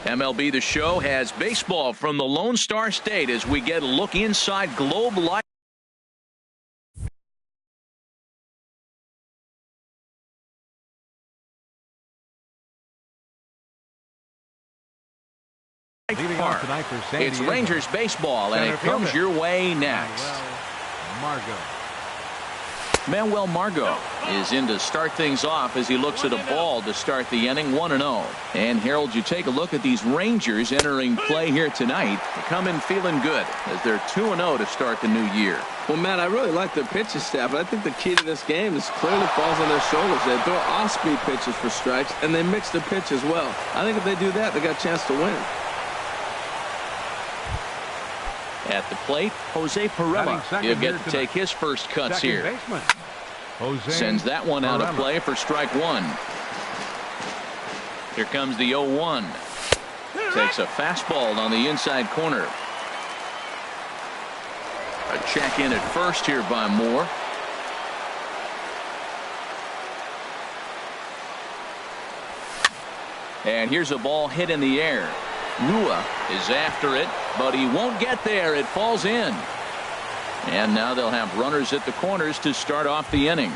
MLB The Show has baseball from the Lone Star State as we get a look inside Globe Life. Park. It's Rangers baseball, and it comes your way next. Manuel Margot is in to start things off as he looks at a ball to start the inning, 1-0. And Harold, you take a look at these Rangers entering play here tonight. They come in feeling good as they're 2-0 to start the new year. Well, Matt, I really like their pitching staff, but I think the key to this game is clearly falls on their shoulders. They throw off-speed pitches for strikes, and they mix the pitch as well. I think if they do that, they got a chance to win. At the plate, Jose Pirela. He'll get to take his first cuts here. Sends that one out of play for strike one. Here comes the 0-1. Takes a fastball on the inside corner. A check in at first here by Moore. And here's a ball hit in the air. Nua is after it, but he won't get there. It falls in. And now they'll have runners at the corners to start off the inning.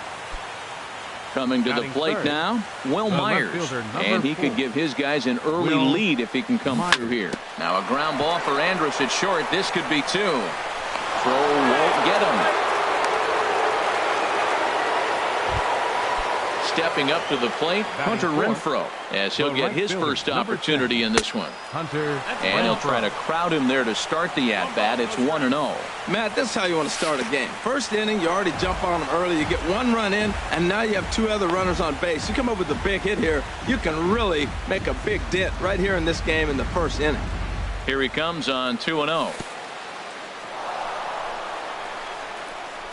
Coming to the plate now, Will Myers. And he could give his guys an early lead if he can come through here. Now a ground ball for Andrus at short. This could be two. Throw won't get him. Stepping up to the plate, Hunter Renfroe, as he'll get his first opportunity in this one. And he'll try to crowd him there to start the at-bat. It's 1-0. Matt, this is how you want to start a game. First inning, you already jump on them early. You get one run in, and now you have two other runners on base. You come up with a big hit here, you can really make a big dent right here in this game in the first inning. Here he comes on 2-0.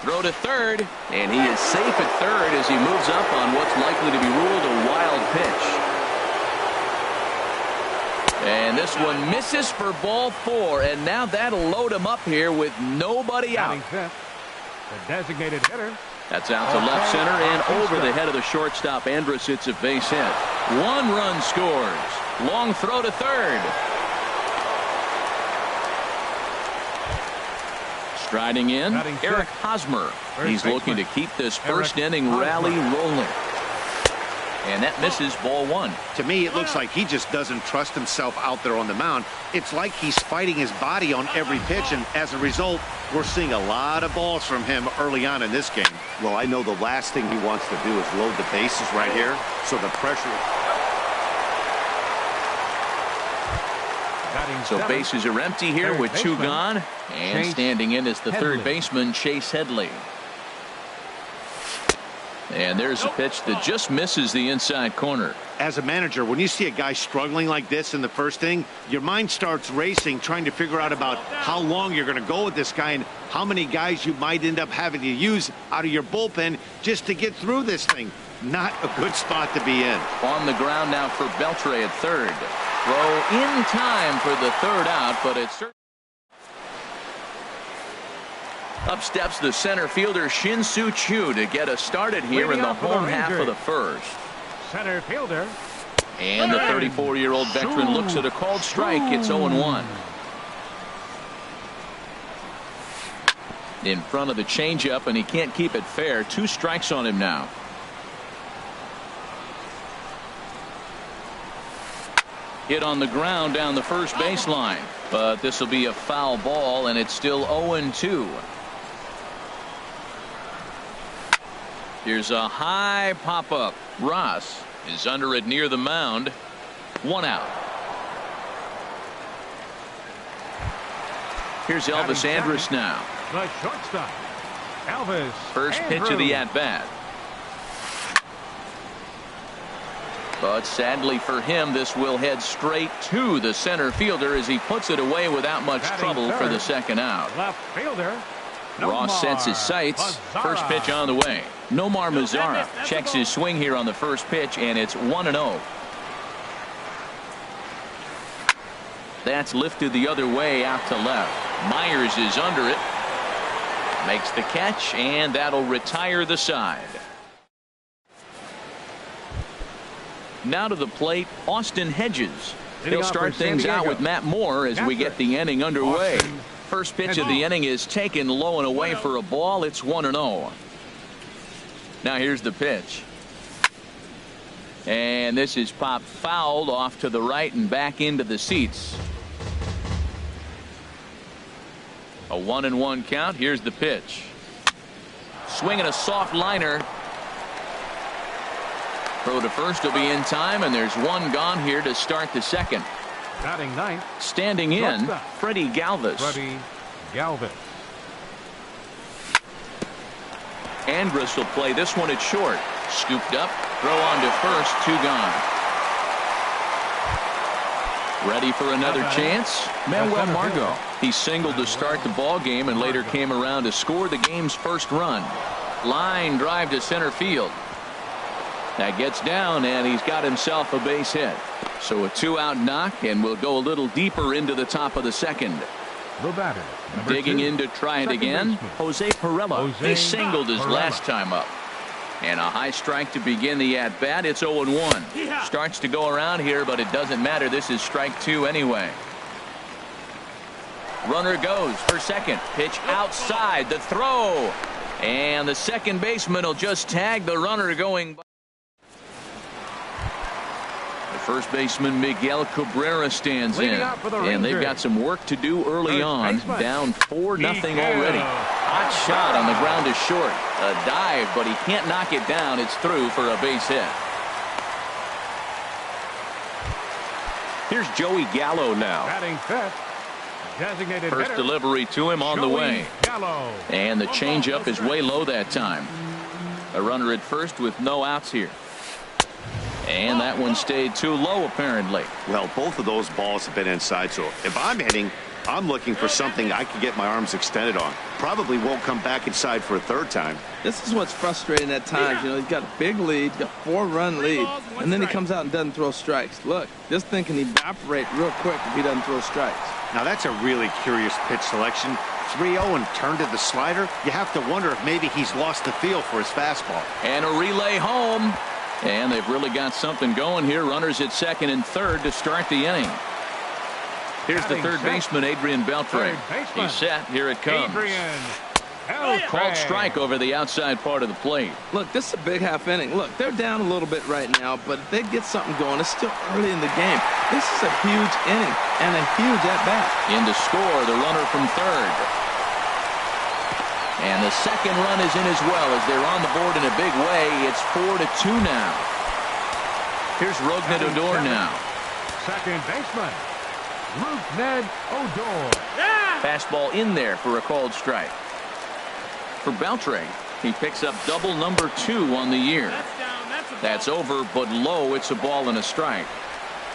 Throw to third, and he is safe at third as he moves up on what's likely to be ruled a wild pitch. And this one misses for ball four, and now that'll load him up here with nobody out. The designated hitter. That's out to left center and over the head of the shortstop. Andrus hits a base hit. One run scores. Long throw to third. Striding in, Eric Hosmer. He's looking to keep this first inning rally rolling. And that misses ball one. To me, it looks like he just doesn't trust himself out there on the mound. It's like he's fighting his body on every pitch, and as a result, we're seeing a lot of balls from him early on in this game. Well, I know the last thing he wants to do is load the bases right here, so the pressure. So bases are empty here with two gone. And standing in is the third baseman, Chase Headley. And there's a pitch that just misses the inside corner. As a manager, when you see a guy struggling like this in the first inning, your mind starts racing, trying to figure out about how long you're going to go with this guy and how many guys you might end up having to use out of your bullpen just to get through this thing. Not a good spot to be in. On the ground now for Beltre at third. Throw in time for the third out, but it's up steps the center fielder Shin-Soo Choo to get us started here in the home half of the first. Center fielder. And the 34-year-old veteran looks at a called strike. It's 0-1. In front of the changeup, and he can't keep it fair. Two strikes on him now. Hit on the ground down the first baseline, but this will be a foul ball, and it's still 0-2. Here's a high pop-up. Ross is under it near the mound. One out. Here's Elvis Andrus now. The shortstop, Elvis. First pitch of the at-bat. But sadly for him, this will head straight to the center fielder as he puts it away without much trouble for the second out. Left fielder. Ross sets his sights. First pitch on the way. Nomar Mazara checks his swing here on the first pitch, and it's 1-0. That's lifted the other way out to left. Myers is under it. Makes the catch, and that'll retire the side. Now to the plate, Austin Hedges. He'll start things out with Matt Moore as we get the inning underway. Boston. First pitch of the inning is taken low and away for a ball. It's 1-0. Now here's the pitch. And this is popped fouled off to the right and back into the seats. A 1-1 count. Here's the pitch. Swinging a soft liner. Throw to first will be in time, and there's one gone here to start the second. Batting ninth. Standing in, Freddie Galvis. Freddie Galvis. Andrus will play this one at short. Scooped up, throw on to first, 2 gone. Ready for another chance? Manuel Margot. He singled to start the ball game and later came around to score the game's first run. Line drive to center field. That gets down, and he's got himself a base hit. So a 2-out knock, and we'll go a little deeper into the top of the second. The batter. Digging in to try it again, Jose Pirela. He singled his last time up. And a high strike to begin the at-bat. It's 0-1. Starts to go around here, but it doesn't matter. This is strike 2 anyway. Runner goes for second. Pitch outside. The throw. And the second baseman will just tag the runner going by. The first baseman Miguel Cabrera stands in, and they've got some work to do early on. Down 4-0 already. Hot shot on the ground is short. A dive, but he can't knock it down. It's through for a base hit. Here's Joey Gallo now. Batting fifth. Designated First hitter. delivery to him on the way. Gallo. And the changeup is way low that time. A runner at first with no outs here. And that one stayed too low, apparently. Well, both of those balls have been inside, so if I'm hitting, I'm looking for something I can get my arms extended on. Probably won't come back inside for a third time. This is what's frustrating at times. You know, he's got a big lead, got a 4-run lead, and then he comes out and doesn't throw strikes. Look, this thing can evaporate real quick if he doesn't throw strikes. Now that's a really curious pitch selection. 3-0 and turned to the slider. You have to wonder if maybe he's lost the feel for his fastball. And a relay home. And they've really got something going here. Runners at second and third to start the inning. Here's the third baseman, Adrian Beltre. He's set. Here it comes. Called strike over the outside part of the plate. Look, this is a big half inning. Look, they're down a little bit right now, but if they get something going, it's still early in the game. This is a huge inning and a huge at-bat. In to score, the runner from third. And the second run is in as well as they're on the board in a big way. It's 4-2 now. Here's Rougned Odor now. Second baseman, Rougned Odor. Fastball in there for a called strike. For Beltre, he picks up double number 2 on the year. That's over, but low. It's a ball and a strike.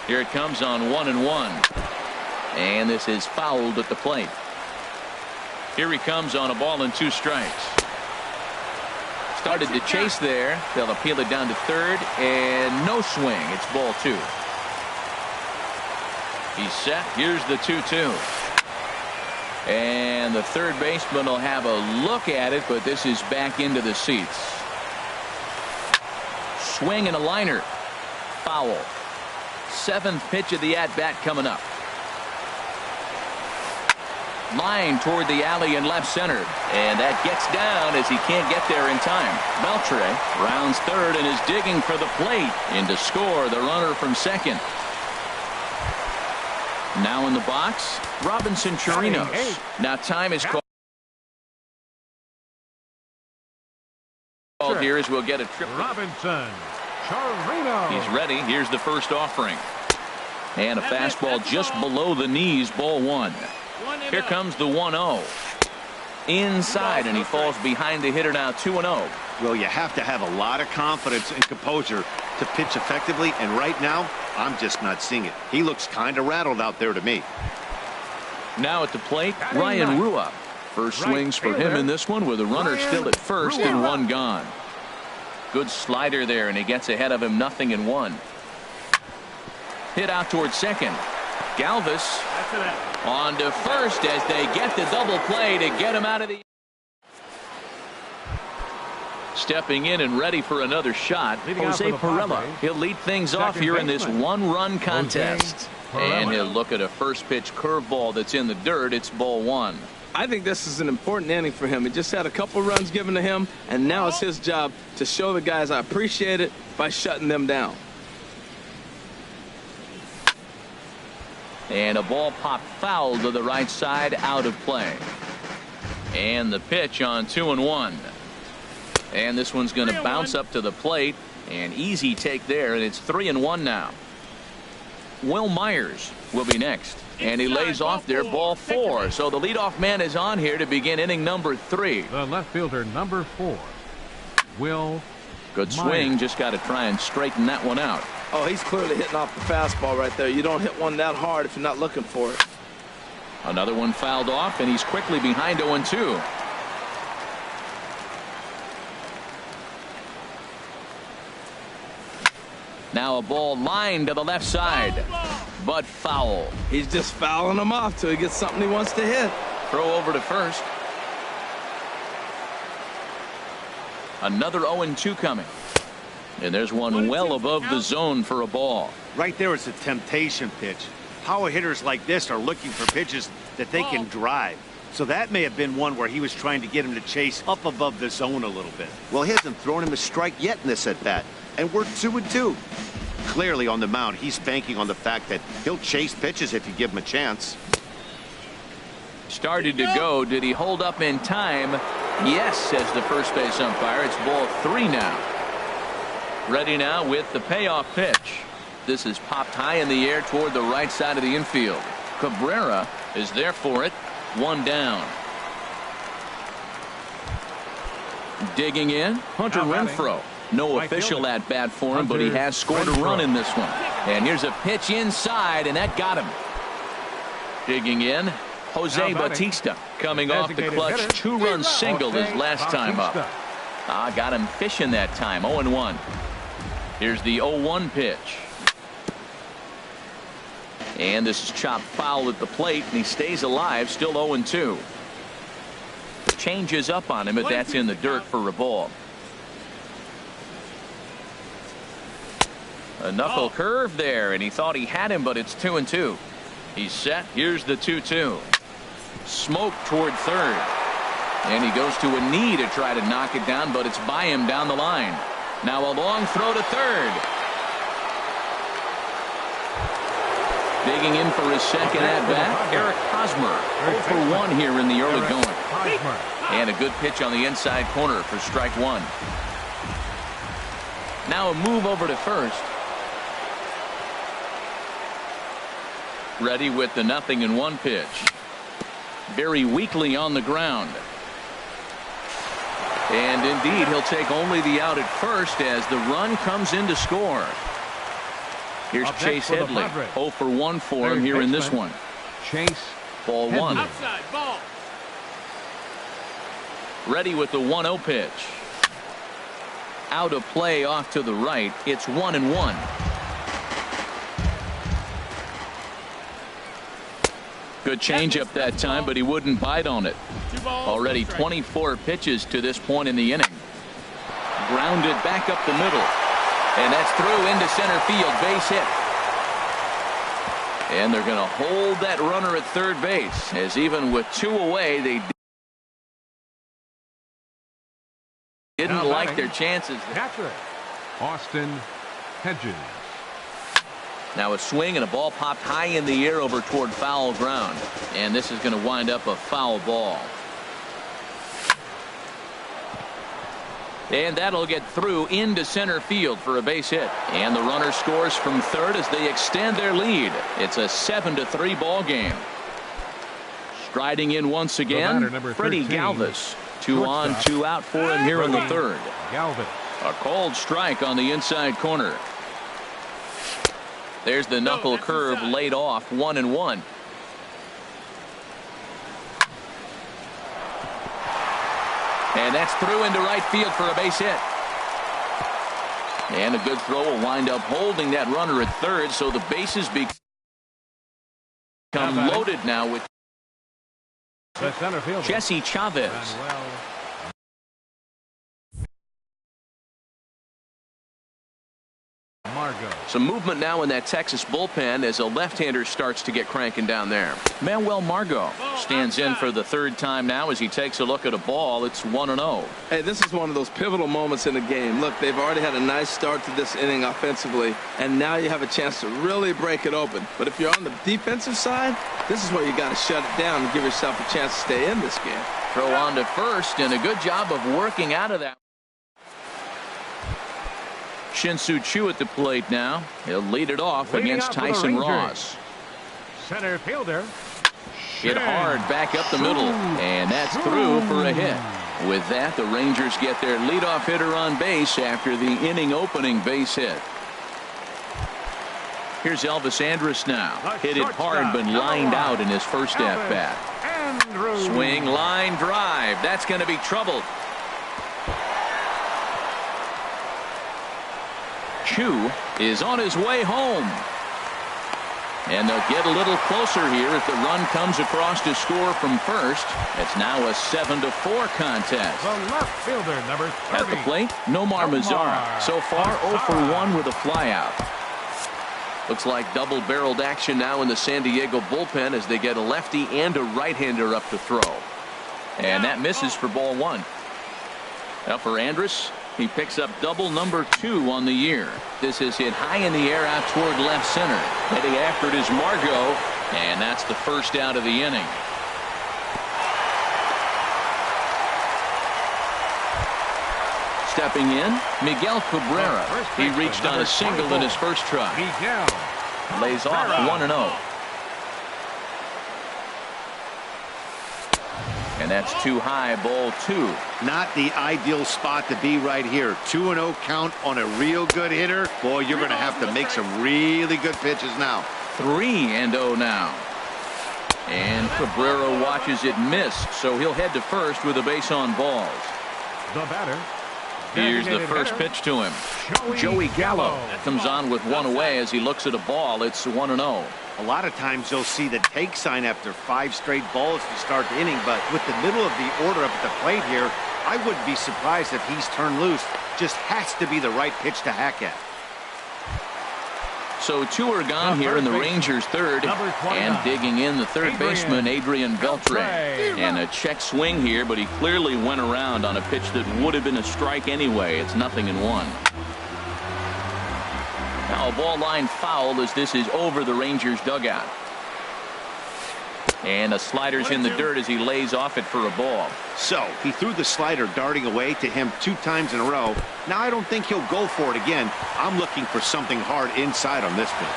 Here it comes on 1-1. And this is fouled at the plate. Here he comes on a ball and 2 strikes. Started to chase there. They'll appeal it down to third, and no swing. It's ball 2. He's set. Here's the 2-2. And the third baseman will have a look at it, but this is back into the seats. Swing and a liner. Foul. 7th pitch of the at-bat coming up. Line toward the alley in left center, and that gets down as he can't get there in time. Beltre rounds third and is digging for the plate. In to score, the runner from second. Now in the box, Robinson Chirinos. Now time is called here as we'll get a trip. Robinson Chirinos. He's ready. Here's the first offering. And a fastball just below the knees, ball 1. Here comes the 1-0. Inside, and he falls behind the hitter now, 2-0. Well, you have to have a lot of confidence and composure to pitch effectively, and right now, I'm just not seeing it. He looks kind of rattled out there to me. Now at the plate, Ryan Rua. First swings for him in this one with a runner still at first and 1 gone. Good slider there, and he gets ahead of him, 0-1. Hit out towards second. Galvis on to first as they get the double play to get him out of the. Stepping in and ready for another shot, Leading out Jose for the Pirela. Padres, He'll lead things off second here in this baseman, one-run contest. Pirela. And he'll look at a first pitch curveball that's in the dirt. It's ball one. I think this is an important inning for him. He just had a couple runs given to him, and now it's his job to show the guys I appreciate it by shutting them down. And a ball popped foul to the right side, out of play. And the pitch on 2-1. And this one's going to bounce up to the plate. An easy take there, and it's 3-1 now. Will Myers will be next. And he lays off there, ball four. So the leadoff man is on here to begin inning number 3. The left fielder, number 4, Will Good swing, Myers. just got to try and straighten that one out. Oh, he's clearly hitting off the fastball right there. You don't hit one that hard if you're not looking for it. Another one fouled off, and he's quickly behind 0-2. Now a ball lined to the left side, but foul. He's just fouling them off till he gets something he wants to hit. Throw over to first. Another 0-2 coming. And there's one well above the zone for a ball. Right there is a temptation pitch. Power hitters like this are looking for pitches that they can drive. So that may have been one where he was trying to get him to chase up above the zone a little bit. Well, he hasn't thrown him a strike yet in this at-bat, and we're 2-2. Clearly on the mound, he's banking on the fact that he'll chase pitches if you give him a chance. Started to go. Did he hold up in time? Yes, says the first base umpire. It's ball 3 now. Ready now with the payoff pitch. This is popped high in the air toward the right side of the infield. Cabrera is there for it. 1 down. Digging in, Hunter Renfroe. No Right official fielder. at bat for him, but he has scored a run in this one. And here's a pitch inside, and that got him. Digging in, Jose Now batting, Bautista coming off the designated clutch hitter, 2-run single his Jose last time up. Bautista. Got him fishing that time. 0-1. Here's the 0-1 pitch. And this is chopped foul at the plate, and he stays alive, still 0-2. Changes up on him, but that's in the dirt for a ball. A knuckle curve there, and he thought he had him, but it's 2-2. He's set. Here's the 2-2. Smoke toward third. And he goes to a knee to try to knock it down, but it's by him down the line. Now a long throw to third. Digging in for his second at-bat, Eric Hosmer. 0 for 1 here in the early going. Hosmer. And a good pitch on the inside corner for strike 1. Now a move over to first. Ready with the 0-1 pitch. Very weakly on the ground. And indeed, he'll take only the out at first as the run comes in to score. Here's Up next Chase for the Headley. Padres. 0 for 1 for him Third here in this baseman, one. Chase Ball 1. Headley. Ready with the 1-0 pitch. Out of play off to the right. It's 1-1. Good changeup that time, but he wouldn't bite on it. Already 24 pitches to this point in the inning. Grounded back up the middle. And that's through into center field. Base hit. And they're going to hold that runner at third base, as even with 2 away, they didn't like their chances. Catcher, Austin Hedges. Now a swing and a ball popped high in the air over toward foul ground. And this is going to wind up a foul ball. And that'll get through into center field for a base hit. And the runner scores from third as they extend their lead. It's a 7-3 ball game. Striding in once again, number Freddie 13, Galvis. 2 on, shortstop, 2 out for him here in the third. Galvis. A cold strike on the inside corner. There's the knuckle curve laid off. 1-1. And that's through into right field for a base hit. And a good throw will wind up holding that runner at third, so the bases become loaded now with The center fielder. Jesse Chavez. Done well. Margot. Some movement now in that Texas bullpen as a left-hander starts to get cranking down there. Manuel Margot stands in for the third time now as he takes a look at a ball. It's 1-0. Hey, this is one of those pivotal moments in the game. Look, they've already had a nice start to this inning offensively, and now you have a chance to really break it open. But if you're on the defensive side, this is where you got to shut it down and give yourself a chance to stay in this game. Throw on to first, and a good job of working out of that. Shin-Soo Choo at the plate now. He'll lead it off Leading against off for the Tyson Rangers. Ross. Center fielder. Hit hard back up the middle, and that's through for a hit. With that, the Rangers get their leadoff hitter on base after the inning opening base hit. Here's Elvis Andrus now. Hit it hard but lined out in his first at-bat. Swing, line drive. That's going to be trouble. Choo is on his way home. And they'll get a little closer here as the run comes across to score from first. It's now a 7-4 contest. The left fielder, number 30. At the plate, Nomar Mazara. So far, 0 for 1 with a flyout. Looks like double-barreled action now in the San Diego bullpen as they get a lefty and a right-hander up to throw. And that misses for ball one. Now for Andrus, he picks up double number 2 on the year. This is hit high in the air out toward left center. Heading after it is Margot, and that's the first out of the inning. Stepping in, Miguel Cabrera. He reached on a single in his first try. Miguel. Lays off 1-0. And that's too high, ball 2. Not the ideal spot to be right here. 2-0 count on a real good hitter. Boy, you're going to have to make some really good pitches now. 3-0 now. And Cabrera watches it miss, so he'll head to first with a base on balls. The batter. Here's the first pitch to him. Joey Gallo comes on with one away as he looks at a ball. It's 1-0. A lot of times you'll see the take sign after 5 straight balls to start the inning, but with the middle of the order up at the plate here, I wouldn't be surprised if he's turned loose. Just has to be the right pitch to hack at. So 2 are gone here in the Rangers' third, and digging in the third baseman, Adrian Beltre. And a check swing here, but he clearly went around on a pitch that would have been a strike anyway. It's 0-1. Now a ball line foul as this is over the Rangers dugout. And a slider's in the dirt as he lays off it for a ball. So he threw the slider darting away to him 2 times in a row. Now I don't think he'll go for it again. I'm looking for something hard inside on this pitch.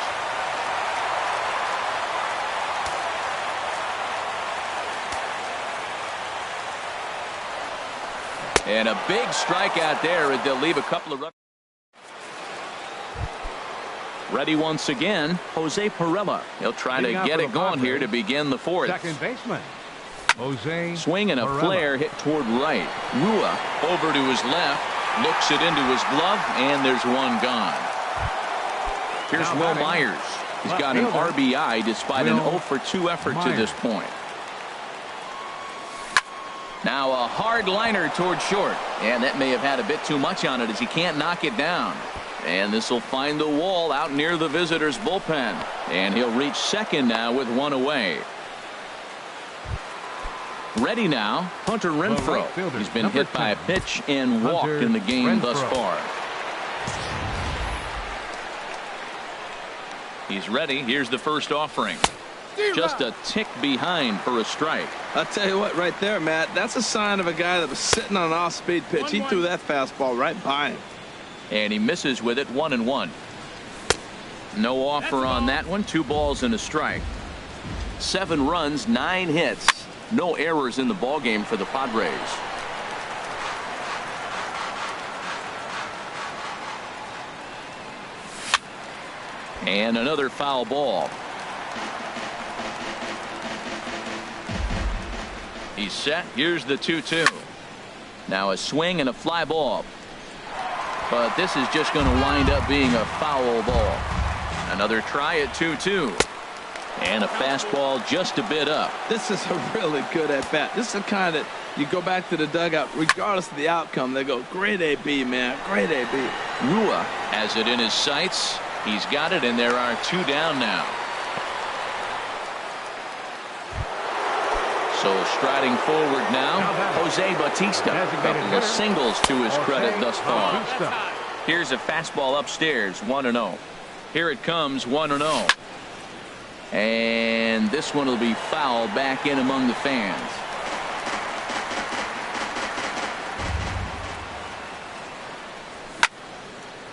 And a big strikeout there, and they'll leave a couple of runs. Ready once again, Jose Pirela. He'll try to get it going here to begin the fourth. Second baseman, Jose. Swing and a Pirela. flare hit toward right. Rua over to his left, looks it into his glove, and there's one gone. Here's Now Will batting, Myers. He's left got an fielder, RBI despite an Will 0 for 2 effort to Myers. this point. Now a hard liner toward short, and that may have had a bit too much on it as he can't knock it down. And this will find the wall out near the visitors' bullpen. And he'll reach second now with one away. Ready now, Hunter Renfroe. right fielder, He's been number hit by a 10. pitch and walked Hunter in the game thus Renfroe. far. He's ready. Here's the first offering. Just a tick behind for a strike. I'll tell you what, right there, Matt, that's a sign of a guy that was sitting on an off-speed pitch. He threw that fastball right by him. And he misses with it, 1-1. No offer on that one. 2 balls and a strike. 7 runs, 9 hits. No errors in the ballgame for the Padres. And another foul ball. He's set. Here's the 2-2. Now a swing and a fly ball. But this is just going to wind up being a foul ball. Another try at 2-2. And a fastball just a bit up. This is a really good at-bat. This is the kind that you go back to the dugout, regardless of the outcome, they go, great AB, man, great AB. Rua has it in his sights. He's got it, and there are 2 down now. So striding forward now, Jose Bautista. A couple of singles to his credit thus far. Here's a fastball upstairs, 1-0. Here it comes, 1-0. And this one will be fouled back in among the fans.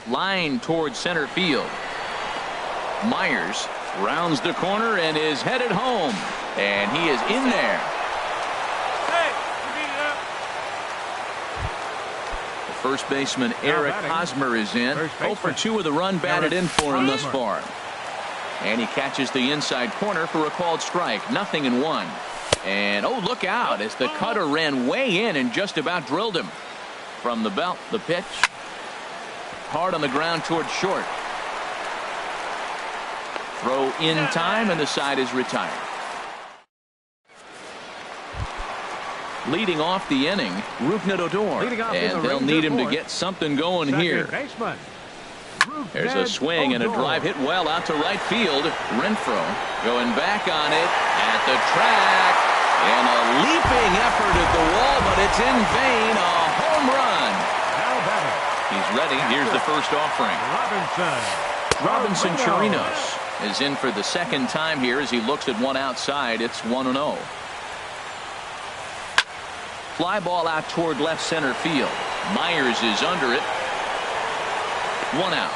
Line towards center field. Myers rounds the corner and is headed home. And he is in there. The first baseman Eric Hosmer is in. 0 for 2 with a run batted in for him thus far. And he catches the inside corner for a called strike. 0-1. And oh, look out as the cutter ran way in and just about drilled him. From the belt, the pitch. Hard on the ground towards short. Throw in time, and the side is retired. Leading off the inning, Rougned Odor. And they'll need him to get something going here. There's a swing and a drive hit well out to right field. Renfroe going back on it at the track. And a leaping effort at the wall, but it's in vain. A home run. He's ready. Here's the first offering. Robinson Chirinos is in for the second time here as he looks at one outside. It's 1-0. Fly ball out toward left center field. Myers is under it. 1 out.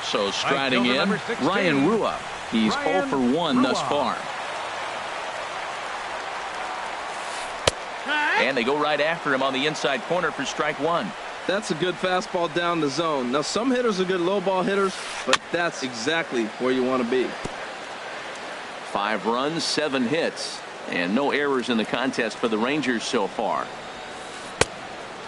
So striding in, Ryan Rua. He's 0 for 1 thus far. And they go right after him on the inside corner for strike 1. That's a good fastball down the zone. Now, some hitters are good low ball hitters, but that's exactly where you want to be. 5 runs, 7 hits, and no errors in the contest for the Rangers so far.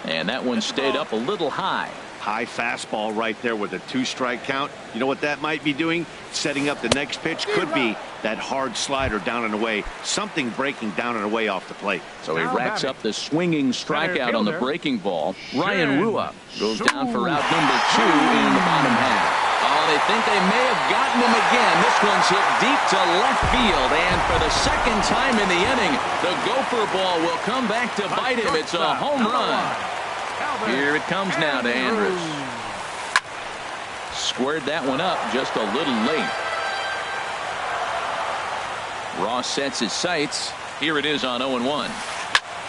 And that one stayed up a little high. High fastball right there with a 2-strike count. You know what that might be doing? Setting up the next pitch. Could be that hard slider down and away. Something breaking down and away off the plate. So he racks up the swinging strikeout on the breaking ball. Ryan Rua goes down for out number 2 in the bottom half. Oh, they think they may have gotten him again. This one's hit deep to left field. And for the second time in the inning, the gopher ball will come back to bite him. It's a home run. Here it comes now to Andrews. Squared that one up just a little late. Ross sets his sights. Here it is on 0-1.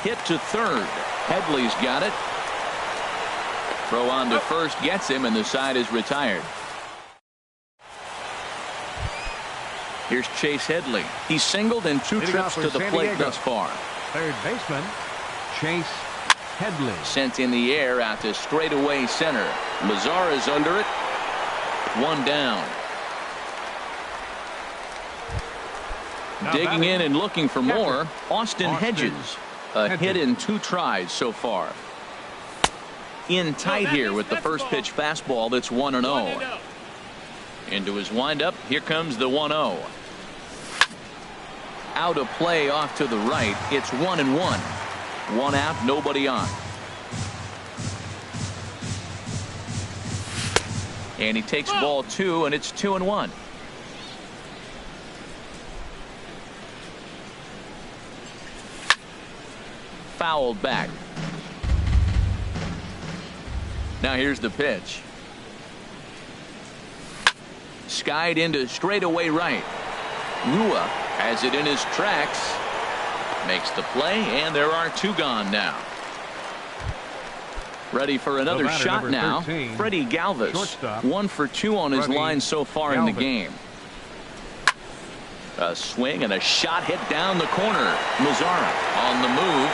Hit to third. Headley's got it. Throw on to first gets him, and the side is retired. Here's Chase Headley. He's singled in 2 trips to the plate thus far. Third baseman, Chase Headley. Sent in the air out to straightaway center. Mazara's under it. 1 down. Digging in and looking for more, Austin Hedges. A hit in 2 tries so far. In tight here with the first pitch fastball. That's 1-0. Into his windup. Here comes the 1-0. Out of play off to the right. It's 1-1. 1 out, nobody on. And he takes ball 2, and it's 2-1. Fouled back. Now here's the pitch. Skied into straightaway right. Rua has it in his tracks. Makes the play, and there are 2 gone now. Ready for another shot now. Freddie Galvis. Shortstop. 1 for 2 on his line so far in the game. A swing and a shot hit down the corner. Mazara on the move.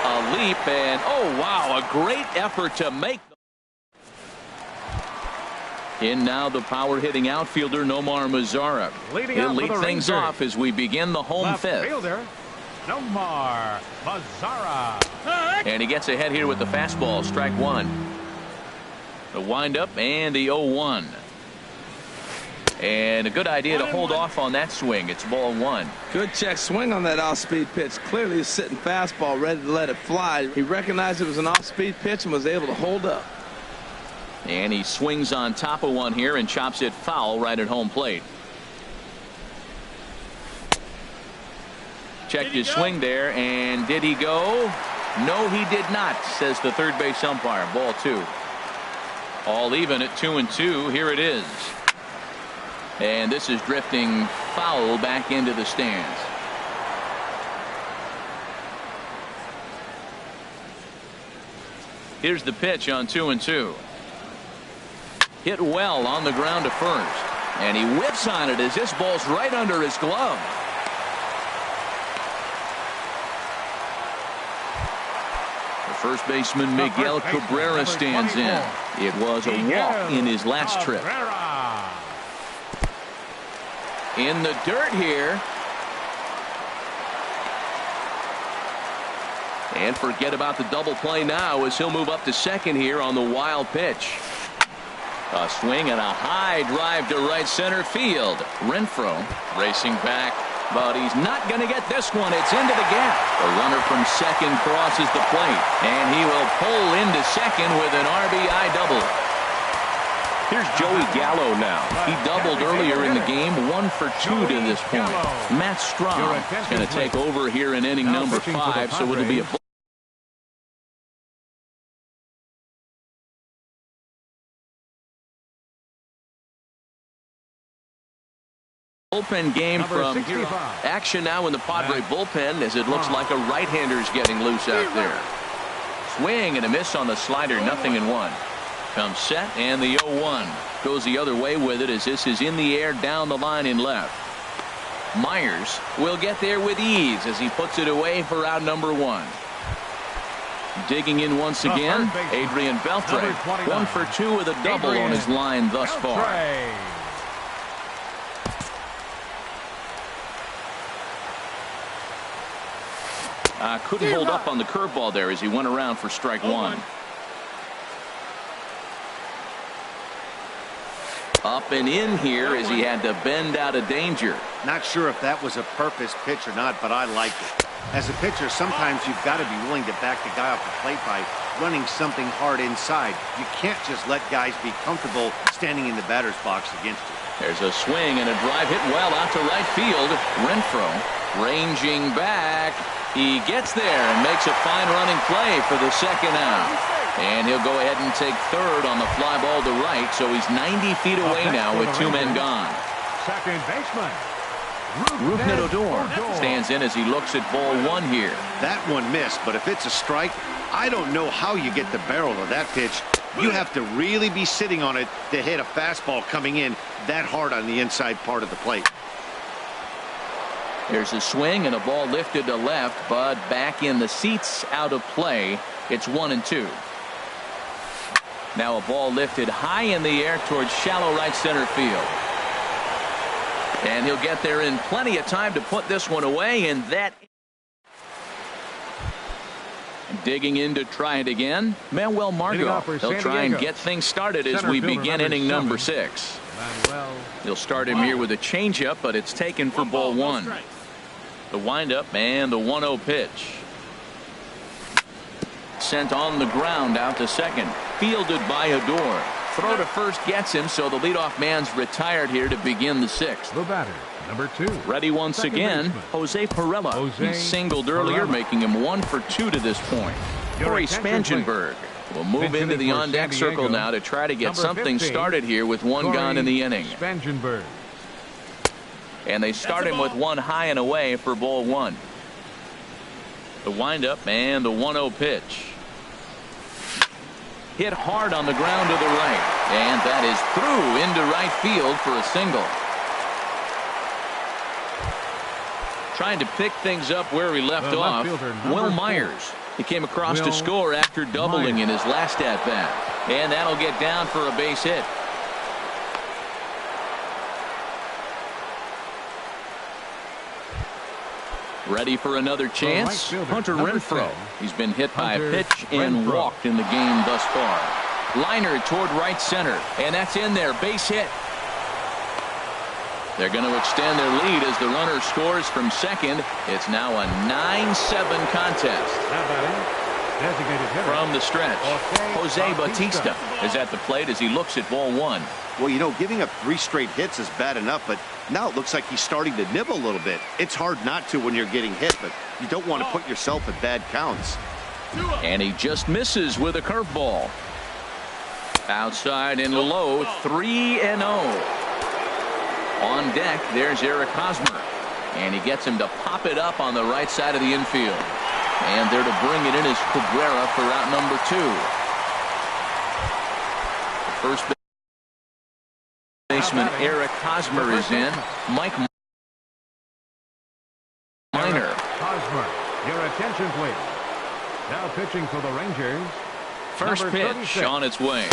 A leap, and oh wow, a great effort to make. In now the power hitting outfielder Nomar Mazara. He'll lead things off as we begin the home fifth. Nomar Mazara. And he gets ahead here with the fastball. Strike 1. The windup and the 0-1. And a good idea to hold off on that swing. It's ball one. Good check swing on that off-speed pitch. Clearly he's sitting fastball ready to let it fly. He recognized it was an off-speed pitch and was able to hold up. And he swings on top of one here and chops it foul right at home plate. Checked his swing there, and did he go? No, he did not, says the third base umpire. Ball two. All even at 2-2. Here it is. And this is drifting foul back into the stands. Here's the pitch on 2-2. Hit well on the ground to first. And he whips on it as this ball's right under his glove. The first baseman Miguel Cabrera stands in. It was a walk in his last trip. In the dirt here. And forget about the double play now as he'll move up to second here on the wild pitch. A swing and a high drive to right center field. Renfroe racing back, but he's not going to get this one. It's into the gap. The runner from second crosses the plate, and he will pull into second with an RBI double. Here's Joey Gallo now. He doubled earlier in the game, 1 for 2 to this point. Matt Strahm is going to take over here in inning number 5, so it'll be a bullpen game from here. Action now in the Padre bullpen as it looks like a right-hander is getting loose out there. Swing and a miss on the slider, 0-1. Comes set, and the 0-1 goes the other way with it as this is in the air down the line in left. Myers will get there with ease as he puts it away for out number 1. Digging in once again, Adrian Beltre, 1 for 2 with a double on his line thus far. Couldn't hold up on the curveball there as he went around for strike 1. Up and in here as he had to bend out of danger. Not sure if that was a purpose pitch or not, but I like it. As a pitcher, sometimes you've got to be willing to back the guy off the plate by running something hard inside. You can't just let guys be comfortable standing in the batter's box against you. There's a swing and a drive hit well out to right field. Renfroe ranging back. He gets there and makes a fine running play for the second out. And he'll go ahead and take third on the fly ball to right, so he's 90 feet away now with 2 men gone. Second baseman Rougned Odor stands in as he looks at ball 1 here. That one missed, but if it's a strike, I don't know how you get the barrel of that pitch. You have to really be sitting on it to hit a fastball coming in that hard on the inside part of the plate. There's a swing and a ball lifted to left, but back in the seats, out of play. It's 1-2. Now a ball lifted high in the air towards shallow right center field. And he'll get there in plenty of time to put this one away, and that. Digging in to try it again, Manuel Margot. He'll try and get things started as we begin inning number 6. He'll start him here with a changeup, but it's taken for ball 1. The windup and the 1-0 pitch. Sent on the ground out to second. Fielded by Odor. Throw to first gets him, so the leadoff man's retired here to begin the 6th. The batter, number 2. Ready once again, Jose Pirela. He singled earlier, making him 1 for 2 to this point. Corey Spangenberg will move into the on-deck circle now to try to get something started here with 1 gone in the inning. Spangenberg. And they start him with 1 high and away for ball 1. The windup and the 1-0 pitch. Hit hard on the ground to the right. And that is through into right field for a single. Trying to pick things up where he left off. Will Myers. He came across to score after doubling in his last at-bat. And that'll get down for a base hit. Ready for another chance? Hunter Renfroe. He's been hit by a pitch and walked in the game thus far. Liner toward right center, and that's in there. Base hit. They're going to extend their lead as the runner scores from second. It's now a 9-7 contest. From the stretch, Jose Bautista is at the plate as he looks at ball one. Well, you know, giving up 3 straight hits is bad enough, but now it looks like he's starting to nibble a little bit. It's hard not to when you're getting hit, but you don't want to put yourself at bad counts. And he just misses with a curveball. Outside and low, 3-0. On deck, there's Eric Hosmer. And he gets him to pop it up on the right side of the infield. And there to bring it in is Cabrera for out number 2. The first baseman Eric Hosmer is in. Mike Minor. Hosmer, your attention please. Now pitching for the Rangers. First pitch 36. on its way.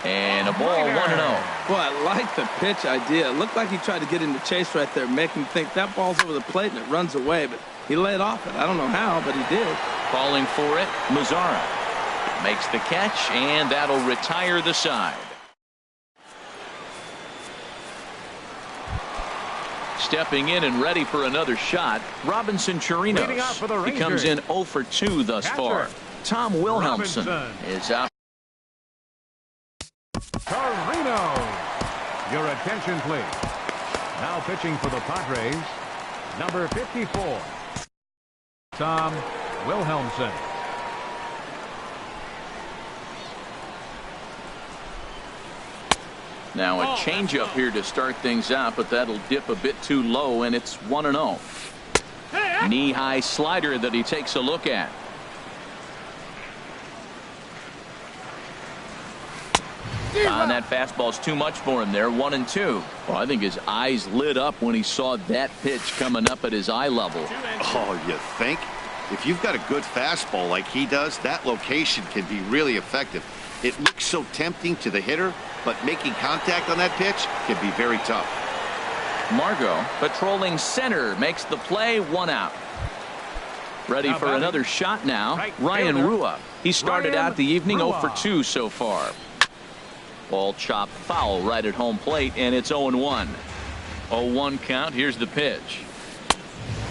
And a ball, Minor. 1-0. Boy, I like the pitch idea. It looked like he tried to get in the chase right there, make him think that ball's over the plate and it runs away, but he laid off it. I don't know how, but he did. Calling for it, Mazzara makes the catch, and that'll retire the side. Stepping in and ready for another shot, Robinson Leading off for the Chirinos. He comes in Rangers. 0 for 2 thus Catcher. far. Tom Wilhelmsen Robinson. is out. Torino. Your attention please. Now pitching for the Padres. Number 54. Tom Wilhelmsen. Now a changeup here to start things out, but that'll dip a bit too low, and it's 1-0. Knee-high slider that he takes a look at. And that fastball's too much for him there. 1-2. Well, I think his eyes lit up when he saw that pitch coming up at his eye level. Oh, you think? If you've got a good fastball like he does, that location can be really effective. It looks so tempting to the hitter, but making contact on that pitch can be very tough. Margot patrolling center makes the play, 1 out. Ready for another shot now. Ryan Rua. He started out the evening 0 for 2 so far. Ball chopped foul right at home plate, and it's 0-1. 0-1 count. Here's the pitch.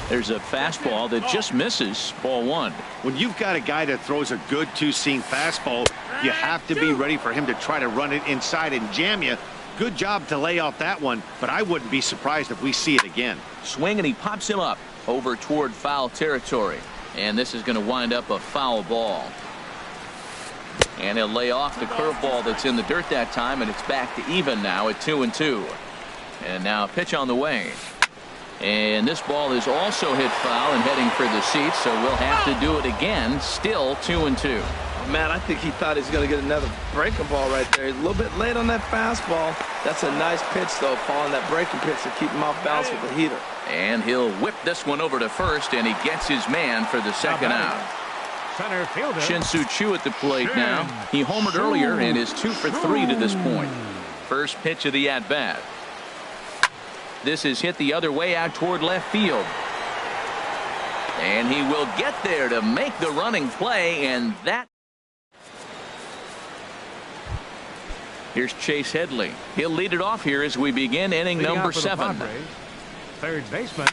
There's a fastball that just misses. Ball 1. When you've got a guy that throws a good two-seam fastball, you have to be ready for him to try to run it inside and jam you. Good job to lay off that one, but I wouldn't be surprised if we see it again. Swing, and he pops him up over toward foul territory. And this is going to wind up a foul ball. And he'll lay off the curveball that's in the dirt that time, and it's back to even now at 2-2. And now a pitch on the way. And this ball is also hit foul and heading for the seats, so we'll have to do it again. Still 2-2. Man, I think he thought he was going to get another breaking ball right there. He's a little bit late on that fastball. That's a nice pitch, though, following that breaking pitch to keep him off balance with the heater. And he'll whip this one over to first, and he gets his man for the second out. Center fielder. Shin-Soo Choo at the plate now. He homered earlier and is 2 for 3 to this point. First pitch of the at-bat. This is hit the other way out toward left field. And he will get there to make the running play, and that. Here's Chase Headley. He'll lead it off here as we begin inning Leading number off for the 7. Padres, third baseman.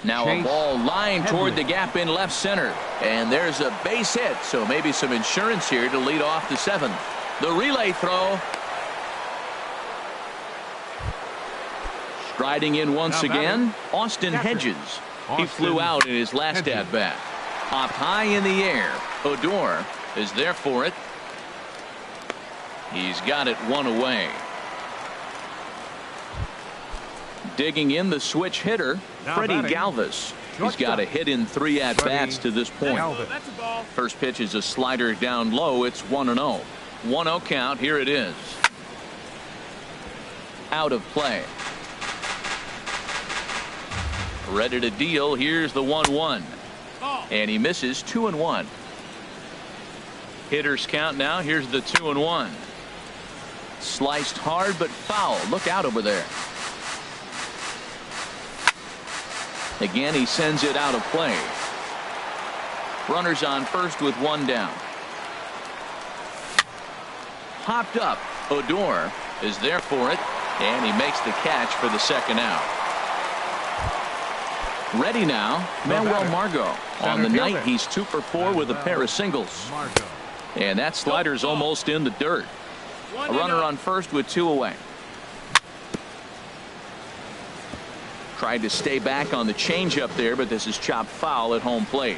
Now Chase a ball lined Headley. toward the gap in left center. And there's a base hit, so maybe some insurance here to lead off the 7th. The relay throw. Striding in once Now again, Austin catcher. Hedges. He Austin flew out in his last Hedges. at-bat. Popped high in the air. Odor is there for it. He's got it 1 away. Digging in the switch hitter, Now Freddie batting. Galvis. He's Shortstop. got a hit in 3 at-bats to this point. Galvis. First pitch is a slider down low. It's 1-0. 1-0 count. Here it is. Out of play. Ready to deal. Here's the 1-1. And he misses. 2-1. Hitters count now. Here's the 2-1. Sliced hard but foul. Look out over there. Again, he sends it out of play. Runners on first with 1 down. Popped up. Odor is there for it. And he makes the catch for the second out. Ready now, Manuel Margot. On the night, he's 2 for 4 with a pair of singles. And that slider's almost in the dirt. A runner on first with 2 away. Tried to stay back on the changeup there, but this is chopped foul at home plate.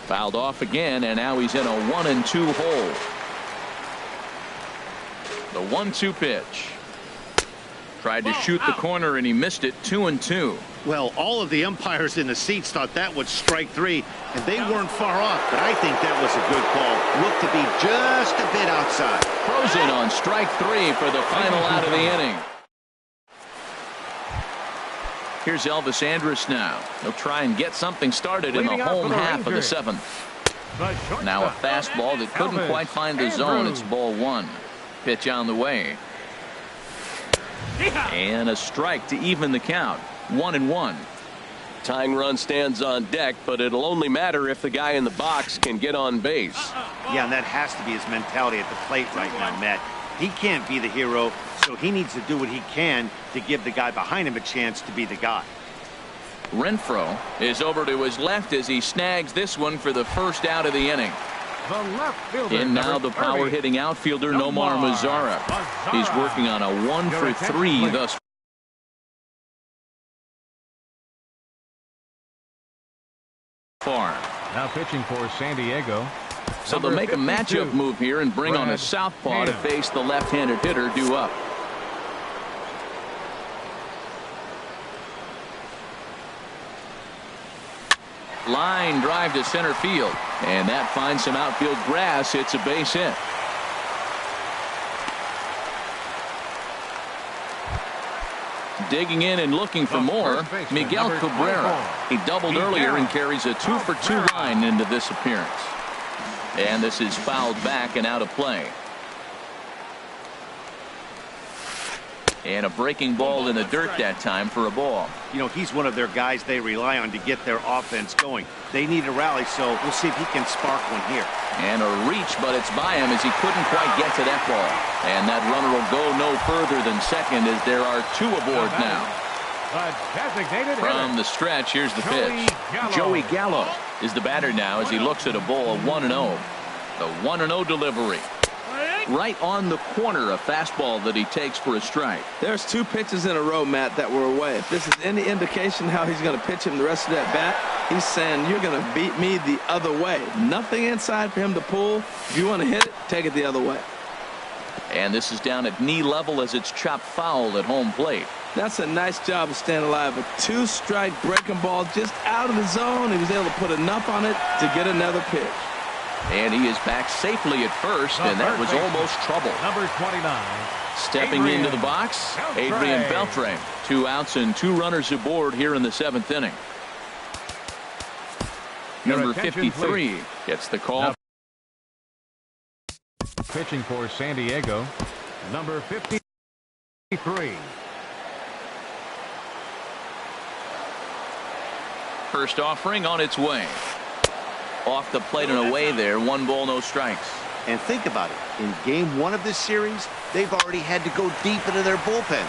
Fouled off again, and now he's in a 1-2 hole. The 1-2 pitch. Tried to shoot the corner, and he missed it. 2-2. Well, all of the umpires in the seats thought that was strike 3, and they weren't far off, but I think that was a good call. Looked to be just a bit outside. Throws in on strike 3 for the final out of the inning. Here's Elvis Andrus now. He'll try and get something started in the home half of the 7th. Now a fastball that couldn't quite find the zone. It's ball 1. Pitch on the way. And a strike to even the count. 1-1. Tying run stands on deck, but it'll only matter if the guy in the box can get on base. Yeah, and that has to be his mentality at the plate right now, Matt. He can't be the hero, so he needs to do what he can to give the guy behind him a chance to be the guy. Renfroe is over to his left as he snags this one for the first out of the inning. The left fielder, In now the power hitting outfielder Nomar Mazara. He's working on a 1 for 3 thus far. Now pitching for San Diego. So they'll make a matchup move here and bring on a southpaw to face the left-handed hitter due up. Line drive to center field, and that finds some outfield grass. It's a base hit. Digging in and looking for more, Miguel Cabrera. He doubled earlier and carries a 2 for 2 line into this appearance. And this is fouled back and out of play. And a breaking ball in the dirt that time for a ball. You know, he's one of their guys they rely on to get their offense going. They need a rally, so we'll see if he can spark one here. And a reach, but it's by him as he couldn't quite get to that ball. And that runner will go no further than second as there are 2 aboard now. From the stretch, here's the pitch. Joey Gallo is the batter now as he looks at a ball 1-0. The 1-0 delivery. Right on the corner, a fastball that he takes for a strike. There's 2 pitches in a row, Matt, that were away. If this is any indication how he's going to pitch him the rest of that bat, he's saying you're going to beat me the other way. Nothing inside for him to pull. If you want to hit it, take it the other way. And this is down at knee level as it's chopped foul at home plate. That's a nice job of staying alive. A 2-strike breaking ball just out of the zone. He was able to put enough on it to get another pitch. And he is back safely at first, and that was almost trouble. Number 29. Stepping into the box, Adrian Beltre. 2 outs and 2 runners aboard here in the 7th inning. Number 53 gets the call. Pitching for San Diego, number 53. First offering on its way. Off the plate and away there. 1 ball, no strikes. And think about it. In game 1 of this series, they've already had to go deep into their bullpen.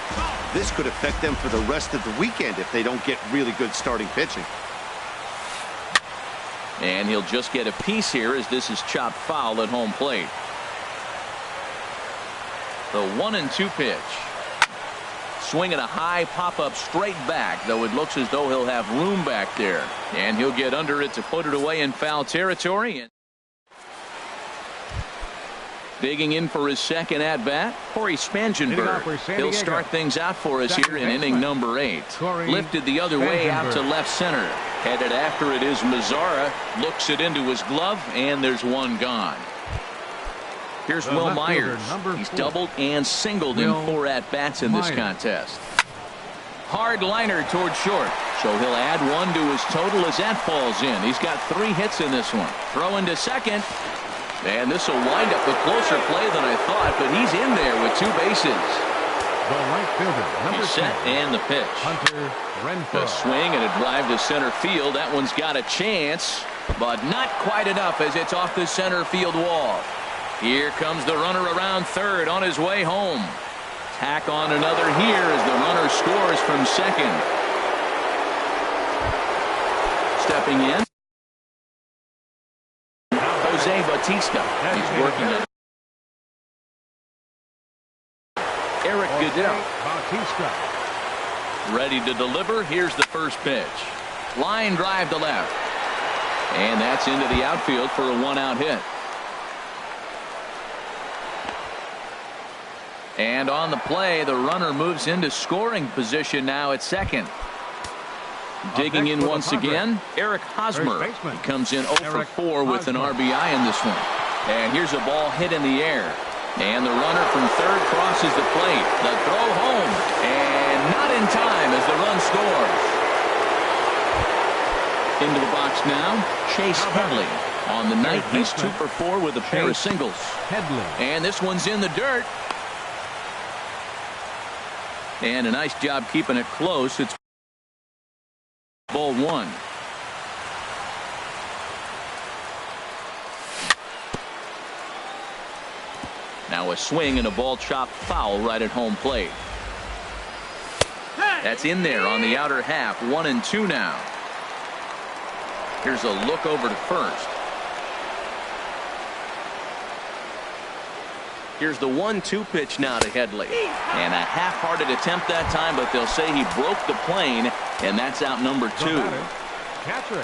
This could affect them for the rest of the weekend if they don't get really good starting pitching. And he'll just get a piece here as this is chopped foul at home plate. The 1-2 pitch. Swinging a high pop-up straight back, though it looks as though he'll have room back there. And he'll get under it to put it away in foul territory. And digging in for his second at-bat, Corey Spangenberg. He'll start things out for us here in inning number 8. Lifted the other way out to left center. Headed after it is Mazara. Looks it into his glove, and there's 1 gone. Here's Will Myers. He's doubled and singled in 4 at-bats in this contest. Hard liner toward short. So he'll add 1 to his total as that falls in. He's got 3 hits in this one. Throw into second. And this will wind up a closer play than I thought, but he's in there with 2 bases. The right fielder, number He's set and the pitch. Hunter Renfroe. A swing and a drive to center field. That one's got a chance, but not quite enough as it's off the center field wall. Here comes the runner around third on his way home. Tack on another here as the runner scores from second. Stepping in, Jose Bautista. He's working it. Eric Goodell. Bautista. Ready to deliver. Here's the first pitch. Line drive to left. And that's into the outfield for a one-out hit. And on the play, the runner moves into scoring position now at second. Digging in once again, Eric Hosmer. He comes in 0 for 4 with an RBI in this one. And here's a ball hit in the air. And the runner from third crosses the plate. The throw home. And not in time as the run scores. Into the box now, Chase Headley. On the night, he's 2 for 4 with a pair of singles. And this one's in the dirt. And a nice job keeping it close. It's ball one. Now a swing and a ball chopped foul right at home plate. That's in there on the outer half. 1-2 now. Here's a look over to first. Here's the 1-2 pitch now to Headley. And a half-hearted attempt that time, but they'll say he broke the plane, and that's out number 2. Catcher,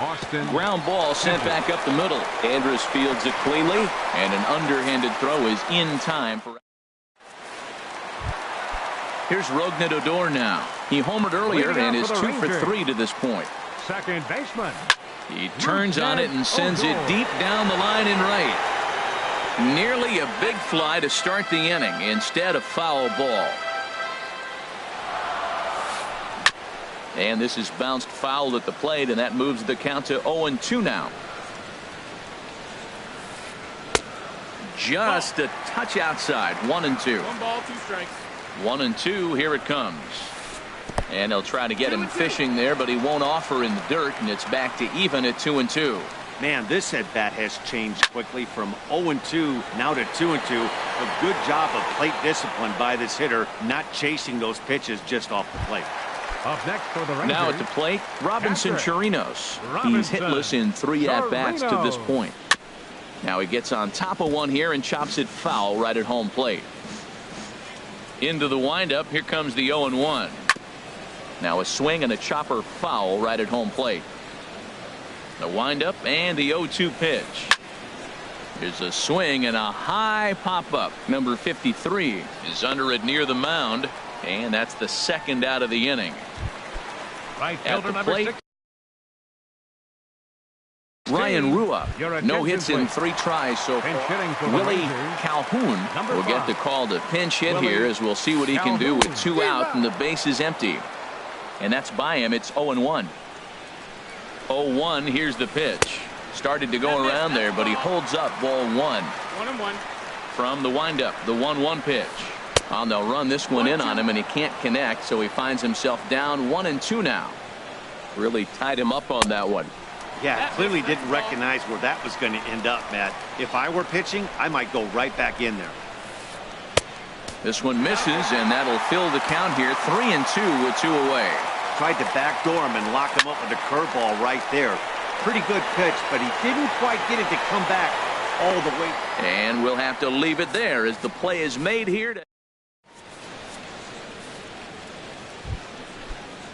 Austin. Ground ball sent back up the middle. Andrus fields it cleanly, and an underhanded throw is in time for. Here's Rougned Odor now. He homered earlier and is 2 for 3 to this point. Second baseman. He turns on it and sends it deep down the line in right. Nearly a big fly to start the inning. Instead, a foul ball. And this is bounced foul at the plate, and that moves the count to 0-2 now. Just a touch outside. 1-2. 1 ball, 2 strikes. 1-2. Here it comes. And they'll try to get him fishing there, but he won't offer in the dirt, and it's back to even at 2-2. Man, this at-bat has changed quickly from 0-2 now to 2-2. A good job of plate discipline by this hitter, not chasing those pitches just off the plate. Up next for the Rangers. Now at the plate, Robinson Chirinos. He's hitless in 3 at-bats to this point. Now he gets on top of one here and chops it foul right at home plate. Into the windup, here comes the 0-1. Now a swing and a chopper foul right at home plate. The windup and the 0-2 pitch. Here's a swing and a high pop-up. Number 53 is under it near the mound, and that's the second out of the inning. Right At fielder the plate, 6. Ryan Rua. No hits in 3 tries so Pinch hitting far. for the Willie Rangers. Calhoun Number will get 5. the call to pinch hit Willie here as we'll see what he can do with 2 Calhoun. out and the base is empty. And that's by him. It's 0-1. 0-1. Here's the pitch. Started to go around there, but he holds up ball 1. 1-1. From the windup, the 1-1 pitch. They'll run this one in on him, and he can't connect, so he finds himself down 1-2 now. Really tied him up on that one. Yeah, clearly didn't recognize where that was going to end up, Matt. If I were pitching, I might go right back in there. This one misses, and that'll fill the count here. 3-2 with 2 away. Tried to backdoor him and lock him up with a curveball right there. Pretty good pitch, but he didn't quite get it to come back all the way. And we'll have to leave it there as the play is made here.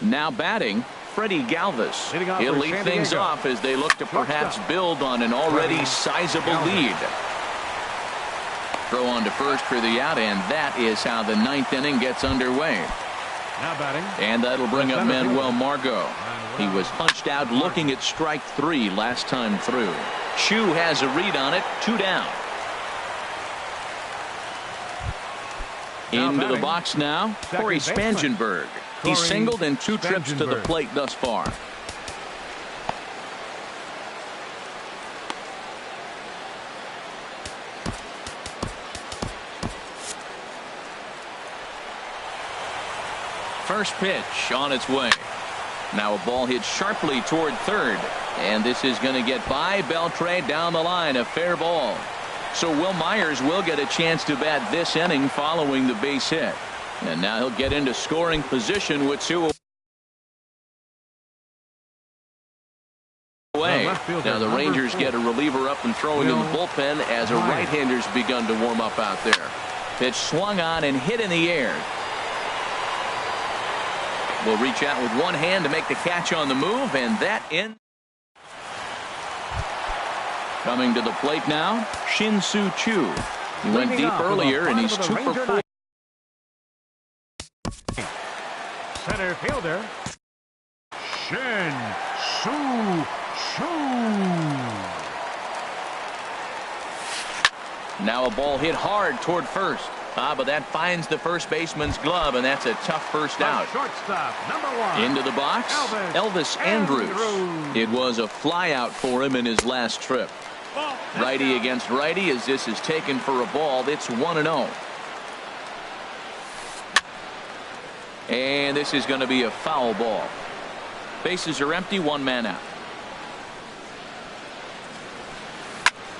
Now batting, Freddie Galvis. Leading off He'll for lead San things Diego. off as they look to perhaps build on an already sizable lead. Throw on to first for the out, and that is how the 9th inning gets underway. Now batting. And that'll bring up Manuel Margot. He was Manuel punched out looking at strike 3 last time through. Chu has a read on it. 2 down. Now Into the batting. box now, Corey baseman. Spangenberg. He's Corey singled in 2 trips to the Spangenberg. plate thus far. First pitch on its way. Now a ball hit sharply toward third. And this is going to get by Beltre down the line. A fair ball. So Will Myers will get a chance to bat this inning following the base hit. And now he'll get into scoring position with 2 away. Now the Rangers get a reliever up and throwing in the bullpen as a right-hander's begun to warm up out there. Pitch swung on and hit in the air. Will reach out with one hand to make the catch on the move, and that in. Coming to the plate now, Shin-Soo Choo. He went deep earlier, and he's 2 for 4. Center fielder, Shin-Soo Choo. Now a ball hit hard toward first. But that finds the first baseman's glove, and that's a tough first out. Shortstop, number 1. Into the box, Elvis Andrus. It was a flyout for him in his last trip. Righty against righty as this is taken for a ball. It's 1-0. And this is going to be a foul ball. Bases are empty, 1 man out.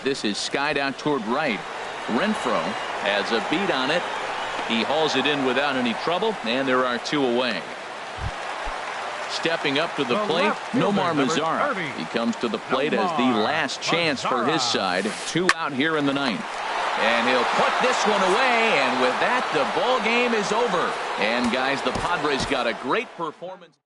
This is skied out toward right. Renfroe has a beat on it. He hauls it in without any trouble, and there are 2 away. Stepping up to the plate, Nomar Mazara. He comes to the plate as the last chance for his side. 2 out here in the 9th. And he'll put this one away, and with that, the ball game is over. And guys, the Padres got a great performance.